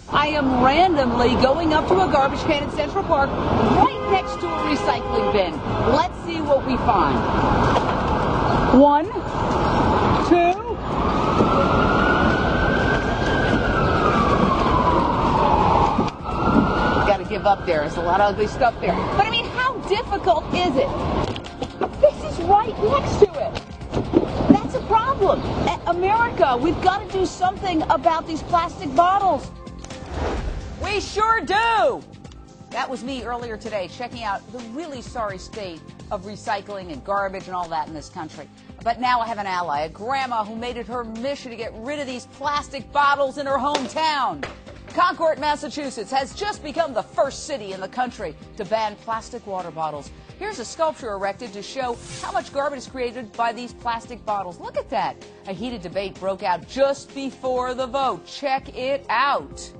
I am randomly going up to a garbage can in Central Park right next to a recycling bin. Let's see what we find. 1, 2. Got to give up there. There's a lot of ugly stuff there. But I mean, how difficult is it? This is right next to it. That's a problem. America, we've got to do something about these plastic bottles. We sure do. That was me earlier today checking out the really sorry state of recycling and garbage and all that in this country. But now I have an ally, a grandma who made it her mission to get rid of these plastic bottles in her hometown. Concord, Massachusetts has just become the first city in the country to ban plastic water bottles. Here's a sculpture erected to show how much garbage is created by these plastic bottles. Look at that. A heated debate broke out just before the vote. Check it out.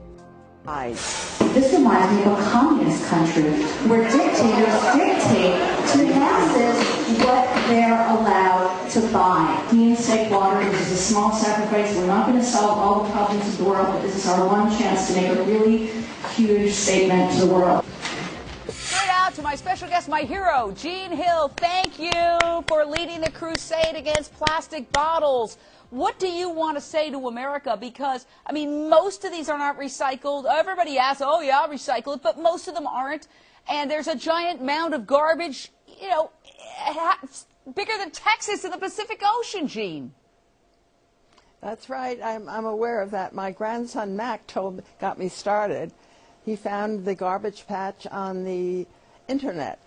This reminds me of a communist country where dictators dictate to the masses what they're allowed to buy. Clean, safe water, this is a small sacrifice. We're not going to solve all the problems of the world, but this is our one chance to make a really huge statement to the world. Straight out to my special guest, my hero, Jean Hill. Thank you for leading the crusade against plastic bottles. What do you want to say to America? Because, I mean, most of these are not recycled. Everybody asks, oh, yeah, I'll recycle it, but most of them aren't. And there's a giant mound of garbage, you know, bigger than Texas in the Pacific Ocean, Jean. That's right. I'm aware of that. My grandson, Mac, got me started. He found the garbage patch on the Internet.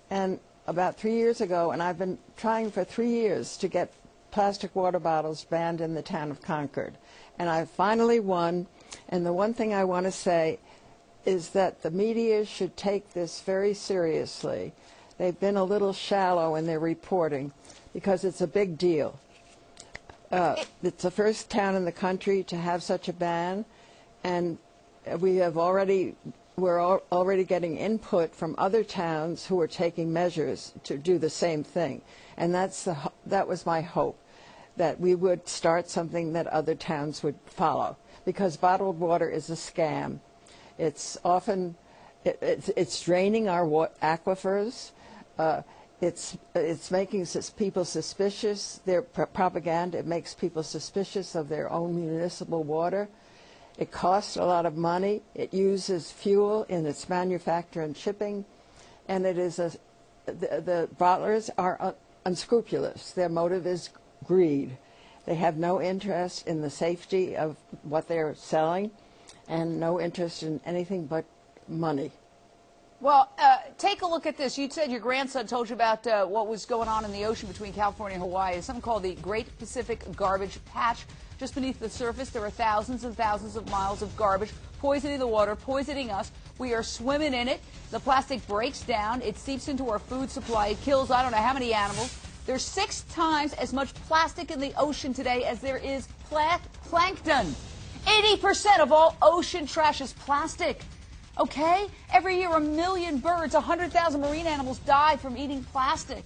And about 3 years ago, and I've been trying for 3 years to get plastic water bottles banned in the town of Concord. And I finally won. And the one thing I want to say is that the media should take this very seriously. They've been a little shallow in their reporting because it's a big deal. It's the first town in the country to have such a ban, and we're already getting input from other towns who are taking measures to do the same thing. And that was my hope, that we would start something that other towns would follow, because bottled water is a scam. It's often it's draining our aquifers. It's making people suspicious. Their propaganda, it makes people suspicious of their own municipal water. It costs a lot of money. It uses fuel in its manufacture and shipping, and it is the bottlers are unscrupulous. Their motive is greed. They have no interest in the safety of what they're selling, and no interest in anything but money. Well, take a look at this. You said your grandson told you about what was going on in the ocean between California and Hawaii. It's something called the Great Pacific Garbage Patch. Just beneath the surface, there are thousands and thousands of miles of garbage poisoning the water, poisoning us. We are swimming in it. The plastic breaks down. It seeps into our food supply. It kills I don't know how many animals. There's 6 times as much plastic in the ocean today as there is plankton. 80% of all ocean trash is plastic. Okay? Every year, 1 million birds, 100,000 marine animals die from eating plastic.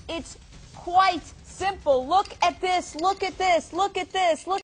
It's quite simple. Look at this. Look at this. Look at this. Look.